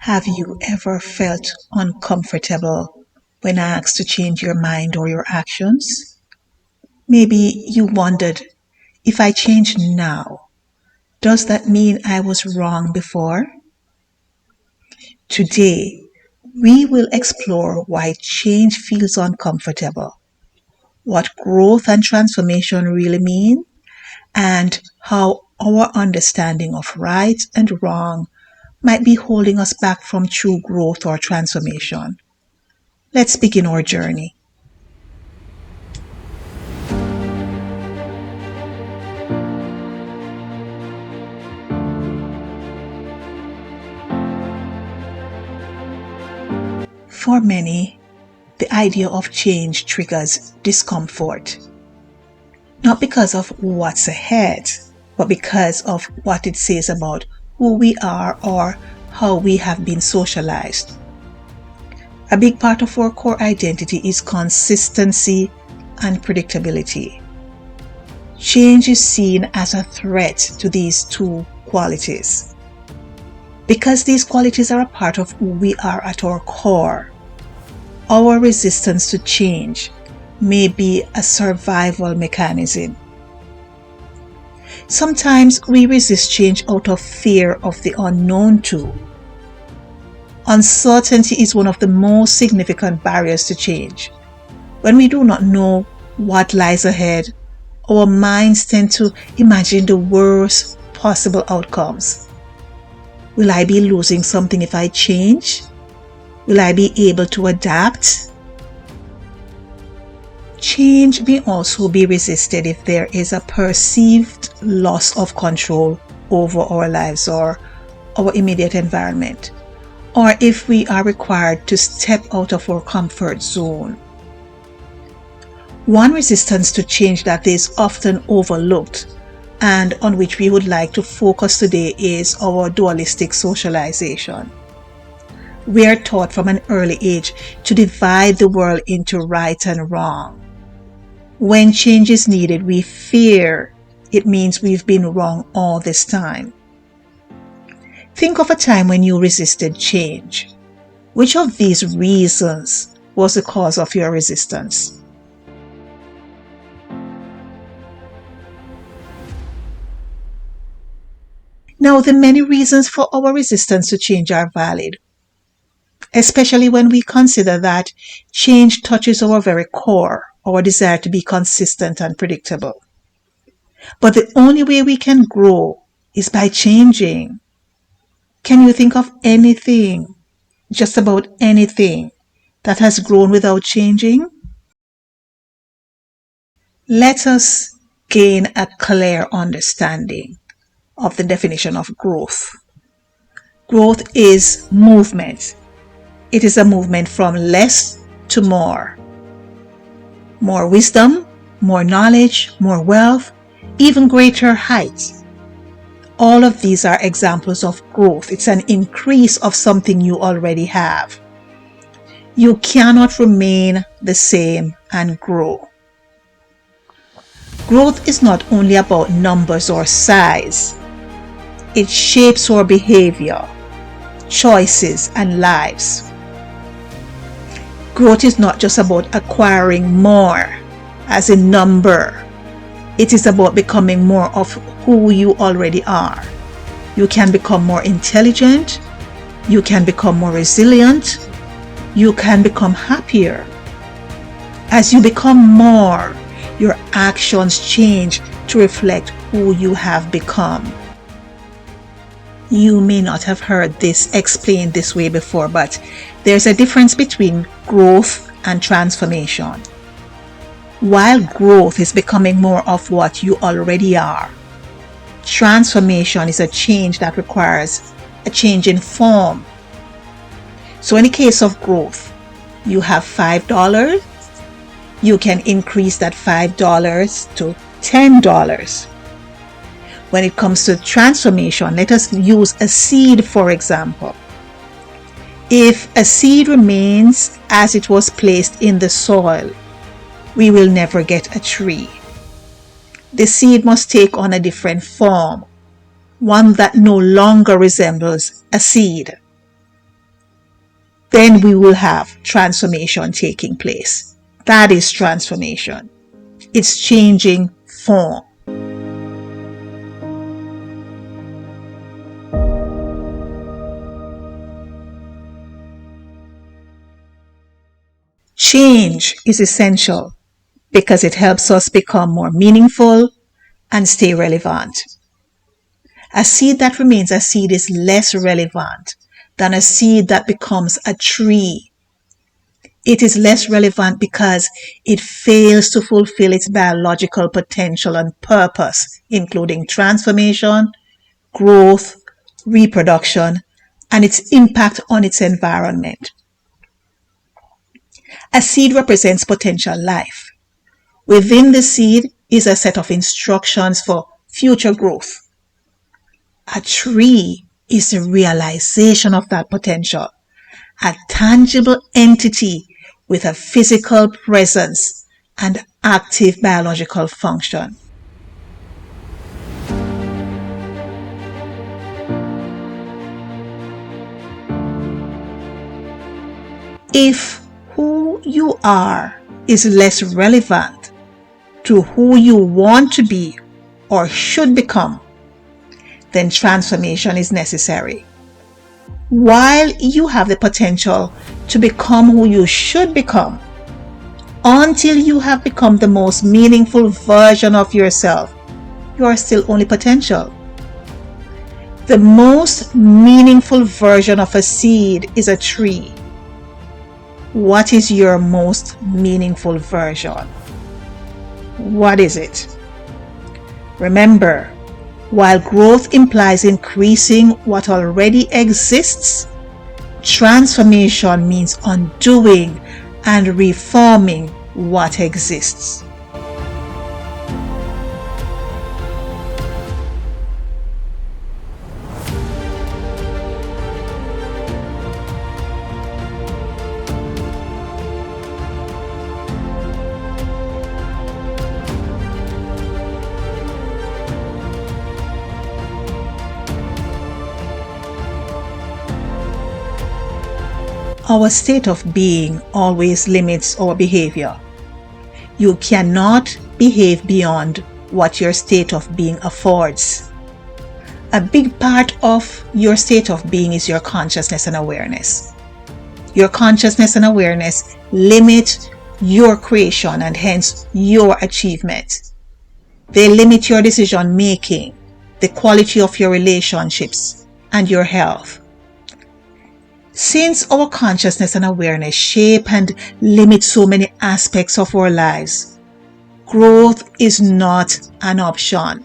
Have you ever felt uncomfortable when asked to change your mind or your actions? Maybe you wondered, if I change now, does that mean I was wrong before? Today, we will explore why change feels uncomfortable, what growth and transformation really mean, and how our understanding of right and wrong might be holding us back from true growth or transformation. Let's begin our journey. For many, the idea of change triggers discomfort, not because of what's ahead, but because of what it says about who we are or how we have been socialized. A big part of our core identity is consistency and predictability. Change is seen as a threat to these two qualities. Because these qualities are a part of who we are at our core, our resistance to change may be a survival mechanism. Sometimes we resist change out of fear of the unknown too. Uncertainty is one of the most significant barriers to change. When we do not know what lies ahead, our minds tend to imagine the worst possible outcomes. Will I be losing something if I change? Will I be able to adapt? Change may also be resisted if there is a perceived loss of control over our lives or our immediate environment, or if we are required to step out of our comfort zone. One resistance to change that is often overlooked and on which we would like to focus today is our dualistic socialization. We are taught from an early age to divide the world into right and wrong. When change is needed, we fear it means we've been wrong all this time. Think of a time when you resisted change. Which of these reasons was the cause of your resistance? Now, the many reasons for our resistance to change are valid, especially when we consider that change touches our very core, our desire to be consistent and predictable. But the only way we can grow is by changing. Can you think of anything, just about anything, that has grown without changing? Let us gain a clear understanding of the definition of growth. Growth is movement. It is a movement from less to more. More wisdom, more knowledge, more wealth, even greater heights. All of these are examples of growth. It's an increase of something you already have. You cannot remain the same and grow. Growth is not only about numbers or size. It shapes our behavior, choices, and lives. Growth is not just about acquiring more, as in number. It is about becoming more of who you already are. You can become more intelligent. You can become more resilient. You can become happier. As you become more, your actions change to reflect who you have become. You may not have heard this explained this way before, but there's a difference between growth and transformation. While growth is becoming more of what you already are, transformation is a change that requires a change in form. So in the case of growth, you have $5. You can increase that $5 to $10. When it comes to transformation, let us use a seed for example. If a seed remains as it was placed in the soil, we will never get a tree. The seed must take on a different form, one that no longer resembles a seed. then we will have transformation taking place. That is transformation. It's changing form. Change is essential because it helps us become more meaningful and stay relevant. A seed that remains a seed is less relevant than a seed that becomes a tree. It is less relevant because it fails to fulfill its biological potential and purpose, including transformation, growth, reproduction, and its impact on its environment. A seed represents potential life. Within the seed is a set of instructions for future growth. A tree is the realization of that potential, a tangible entity with a physical presence and active biological function. If who you are is less relevant to who you want to be or should become, then transformation is necessary. While you have the potential to become who you should become, until you have become the most meaningful version of yourself, you are still only potential. The most meaningful version of a seed is a tree. What is your most meaningful version? What is it? Remember, while growth implies increasing what already exists, transformation means undoing and reforming what exists. Our state of being always limits our behavior. You cannot behave beyond what your state of being affords. A big part of your state of being is your consciousness and awareness. Your consciousness and awareness limit your creation and hence your achievement. They limit your decision making, the quality of your relationships, and your health. Since our consciousness and awareness shape and limit so many aspects of our lives, growth is not an option.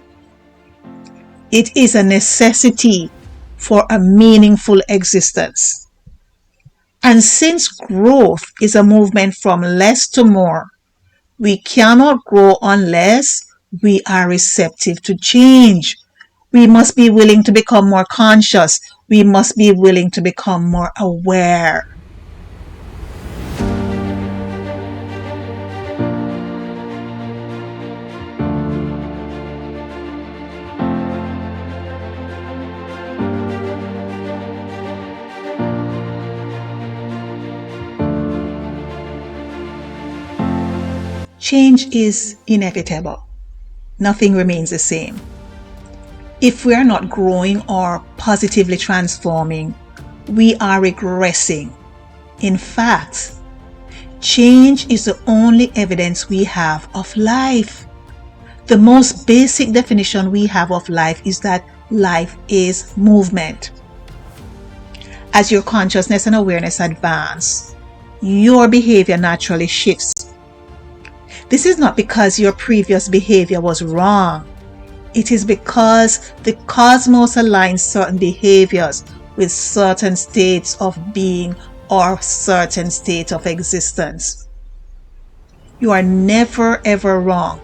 It is a necessity for a meaningful existence. And since growth is a movement from less to more, we cannot grow unless we are receptive to change. We must be willing to become more conscious. We must be willing to become more aware. Change is inevitable. Nothing remains the same. If we are not growing or positively transforming, we are regressing. In fact, change is the only evidence we have of life. The most basic definition we have of life is that life is movement. As your consciousness and awareness advance, your behavior naturally shifts. This is not because your previous behavior was wrong. It is because the cosmos aligns certain behaviors with certain states of being or certain state of existence. You are never ever wrong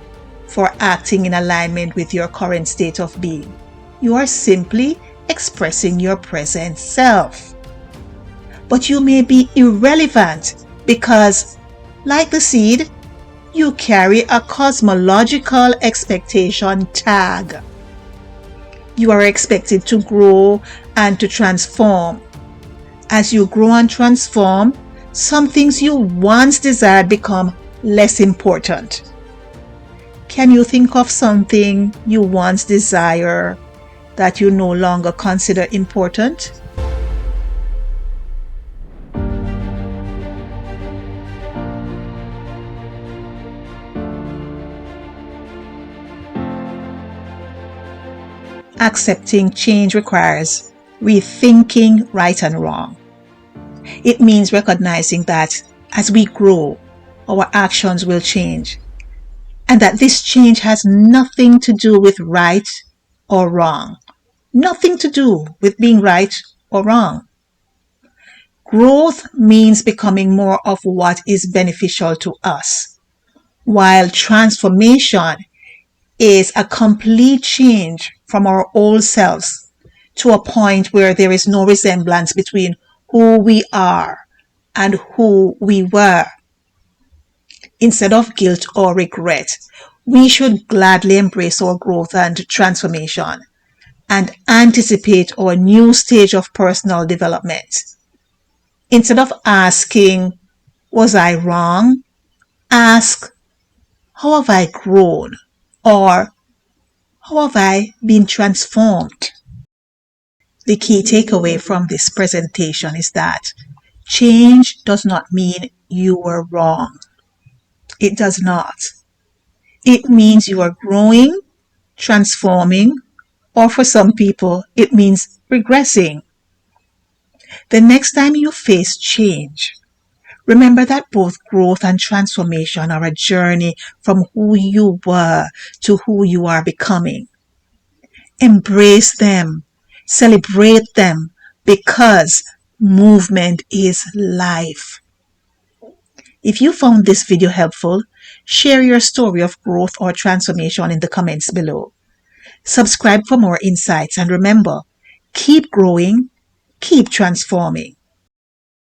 for acting in alignment with your current state of being. You are simply expressing your present self. But you may be irrelevant because, like the seed, you carry a cosmological expectation tag. You are expected to grow and to transform. As you grow and transform, some things you once desired become less important. Can you think of something you once desired that you no longer consider important? Accepting change requires rethinking right and wrong. It means recognizing that as we grow, our actions will change, and that this change has nothing to do with right or wrong. Nothing to do with being right or wrong. Growth means becoming more of what is beneficial to us, while transformation is a complete change from our old selves to a point where there is no resemblance between who we are and who we were. Instead of guilt or regret, we should gladly embrace our growth and transformation and anticipate our new stage of personal development. Instead of asking, was I wrong? Ask, how have I grown? Or how have I been transformed? The key takeaway from this presentation is that change does not mean you were wrong. It does not. It means you are growing, transforming, or for some people, it means regressing. The next time you face change, remember that both growth and transformation are a journey from who you were to who you are becoming. Embrace them, celebrate them, because movement is life. If you found this video helpful, share your story of growth or transformation in the comments below. Subscribe for more insights, and remember, keep growing, keep transforming.